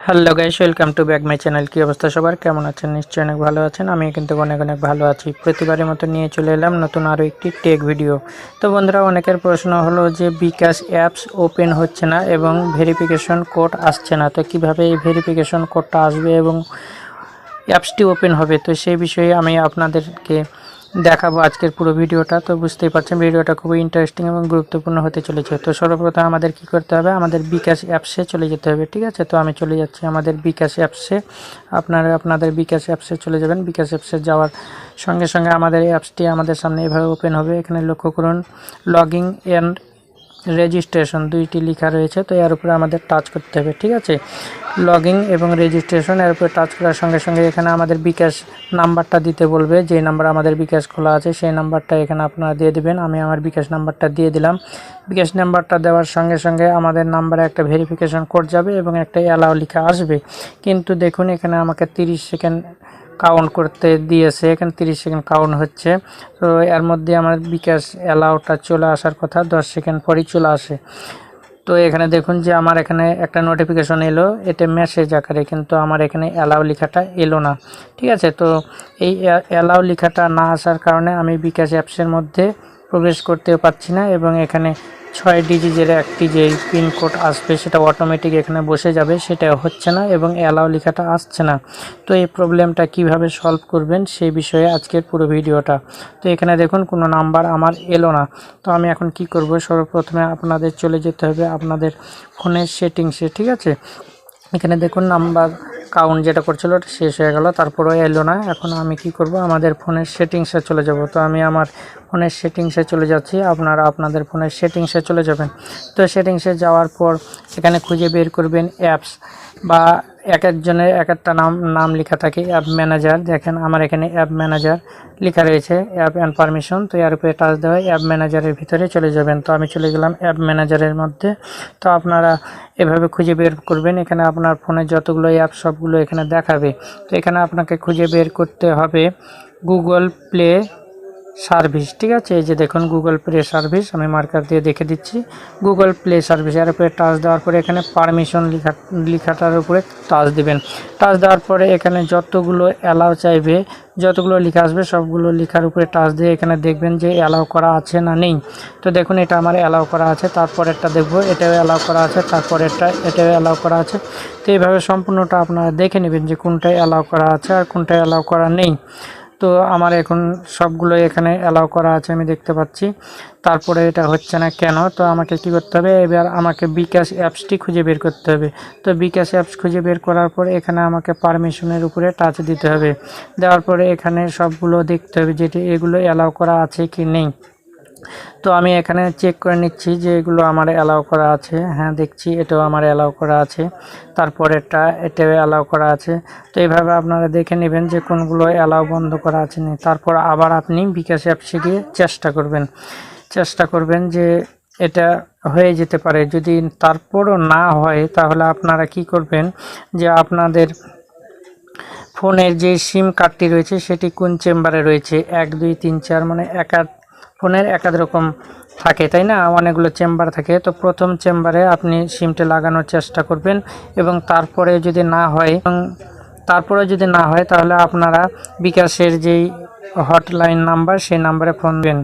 Hello guys, welcome to back my channel. কি অবস্থা সবার, কেমন আছেন? নিশ্চয়ই অনেক ভালো আছেন। আমি কিন্তু অনেক অনেক ভালো আছি। প্রতিবারের মতো নিয়ে চলে এলাম নতুন আরও একটি টেক ভিডিও। তো বন্ধুরা, অনেকের প্রশ্ন হলো যে বিকাশ অ্যাপস ওপেন হচ্ছে না এবং ভেরিফিকেশন কোড আসছে না। তো কিভাবে এই ভেরিফিকেশন কোডটা আসবে এবং অ্যাপসটি ওপেন হবে, তো সেই বিষয়ে আমি আপনাদেরকে দেখাবো আজকের পুরো ভিডিওটা। তো বুঝতেই পারছেন ভিডিওটা খুবই ইন্টারেস্টিং এবং গুরুত্বপূর্ণ হতে চলেছে। তো সর্বপ্রথম আমাদের কি করতে হবে, আমাদের বিকাশ অ্যাপসে চলে যেতে হবে। ঠিক আছে, তো আমি চলে যাচ্ছি আমাদের বিকাশ অ্যাপসে। আপনাদের বিকাশ অ্যাপসে চলে যাবেন। বিকাশ অ্যাপসে যাওয়ার সঙ্গে সঙ্গে আমাদের অ্যাপসটি আমাদের সামনে এভাবে ওপেন হবে। এখানে লক্ষ্য করুন লগইন এন্ড রেজিস্ট্রেশন দুইটি লেখা রয়েছে। তো এর উপরে আমাদের টাচ করতে হবে। ঠিক আছে, লগইন এবং রেজিস্ট্রেশন এর উপরে টাচ করার সঙ্গে সঙ্গে এখানে আমাদের বিকাশ নাম্বারটা দিতে বলবে। যে নাম্বার আমাদের বিকাশ খোলা আছে সেই নাম্বারটা এখানে আপনারা দিয়ে দেবেন। আমি আমার বিকাশ নাম্বারটা দিয়ে দিলাম। বিকাশ নাম্বারটা দেওয়ার সঙ্গে সঙ্গে আমাদের নাম্বারে একটা ভেরিফিকেশন কোড যাবে এবং একটা অ্যালাউ লেখা আসবে। কিন্তু দেখুন এখানে আমাকে 30 সেকেন্ড কাউন্ট করতে দিয়েছে। এখানে 30 সেকেন্ড কাউন্ট হচ্ছে। তো এর মধ্যে আমার বিকাশ অ্যালাউটা চলে আসার কথা 10 সেকেন্ড পরই চলে আসে। তো এখানে দেখুন যে আমার এখানে একটা নোটিফিকেশন এলো, এটা মেসেজ আকারে, কিন্তু আমার এখানে অ্যালাউ লেখাটা এলো না। ঠিক আছে, তো এই অ্যালাউ লেখাটা না আসার কারণে আমি বিকাশ অ্যাপসের মধ্যে প্রবেশ করতেও পারছি না এবং এখানে 6 ডিজিটের একটি যে পিনকোড আসবে সেটা অটোমেটিক এখানে বসে যাবে, সেটা হচ্ছে না এবং অ্যালাউ লেখাটা আসছে না। তো এই প্রবলেমটা কিভাবে সলভ করবেন সেই বিষয়ে আজকের পুরো ভিডিওটা। তো এখানে দেখুন কোনো নাম্বার আমার এলো না। তো আমি এখন কি করব, সর্বপ্রথমে আপনাদের চলে যেতে হবে আপনাদের ফোনের সেটিংসে। ঠিক আছে, এখানে দেখুন নাম্বার কাউন্ট যেটা করছিল ওটা শেষ হয়ে গেল, তারপরেও এলো না। এখন আমি কি করব, আমাদের ফোনের সেটিংসে চলে যাব। তো আমি আমার ফোনের সেটিংসে চলে যাচ্ছি, আপনারা আপনাদের ফোনের সেটিংসে চলে যাবেন। তো সেটিংসে যাওয়ার পর এখানে খুঁজে বের করবেন অ্যাপস, বা এক একজনের এক একটা নাম লেখা থাকে। অ্যাপ ম্যানেজার, দেখেন আমার এখানে অ্যাপ ম্যানেজার লেখা রয়েছে, অ্যাপ অ্যান্ড পারমিশন। তো এর উপরে টাচ দেওয়া অ্যাপ ম্যানেজারের ভিতরে চলে যাবেন। তো আমি চলে গেলাম অ্যাপ ম্যানেজারের মধ্যে। তো আপনারা এভাবে খুঁজে বের করবেন। এখানে আপনার ফোনে যতগুলো অ্যাপ সবগুলো এখানে দেখাবে। তো এখানে আপনাকে খুঁজে বের করতে হবে গুগল প্লে সার্ভিস। ঠিক আছে, এই যে দেখুন গুগল প্লে সার্ভিস, আমি মার্কার দিয়ে দেখে দিচ্ছি গুগল প্লে সার্ভিস। এর উপরে টাচ দেওয়ার পরে এখানে পারমিশন লেখাটার উপরে টাচ দিবেন। টাচ দেওয়ার পরে এখানে যতগুলো অ্যালাউ চাইবে, যতগুলো লেখা আসবে সবগুলো লেখার উপরে টাচ দিয়ে এখানে দেখবেন যে অ্যালাউ করা আছে না নেই। তো দেখুন এটা আমার অ্যালাউ করা আছে, তারপরেরটা দেখবো এটাও অ্যালাউ করা আছে, তারপরেরটা এটাও অ্যালাউ করা আছে। তো এইভাবে সম্পূর্ণটা আপনারা দেখে নেবেন যে কোনটায় অ্যালাউ করা আছে আর কোনটায় অ্যালাউ করা নেই। তো আমার এখন সবগুলো এখানে অ্যালাউ করা আছে আমি দেখতে পাচ্ছি। তারপরে এটা হচ্ছে না কেন, তো আমাকে কি করতে হবে, এবার আমাকে বিকাশ অ্যাপসটি খুঁজে বের করতে হবে। তো বিকাশ অ্যাপস খুঁজে বের করার পরে এখানে আমাকে পারমিশনের উপরে টাচ দিতে হবে। দেওয়ার পরে এখানে সবগুলো দেখতে হবে যেটি এগুলো অ্যালাউ করা আছে কি নেই। তো আমি এখানে চেক করে নিচ্ছি যে এগুলো আমার অ্যালাউ করা আছে। হ্যাঁ, দেখছি এটাও আমার অ্যালাউ করা আছে, তারপরেরটা এটাও অ্যালাউ করা আছে। তো এইভাবে আপনারা দেখে নেবেন যে কোনগুলো অ্যালাউ বন্ধ করা আছে নেই। তারপর আবার আপনি বিকাশ অ্যাপসে গিয়ে চেষ্টা করবেন যে এটা হয়ে যেতে পারে। যদি তারপরও না হয় তাহলে আপনারা কি করবেন, যে আপনাদের ফোনের যে সিম কার্ডটি রয়েছে সেটি কোন চেম্বারে রয়েছে, 1 2 3 4 মানে ফোনের একাধিক রকম থাকে, তাই না, অনেকগুলো চেম্বার থাকে। তো প্রথম চেম্বারে আপনি সিমটা লাগানোর চেষ্টা করবেন এবং তারপরে যদি না হয় তাহলে আপনারা বিকাশের যেই হটলাইন নাম্বার সেই নাম্বারে ফোন দেবেন।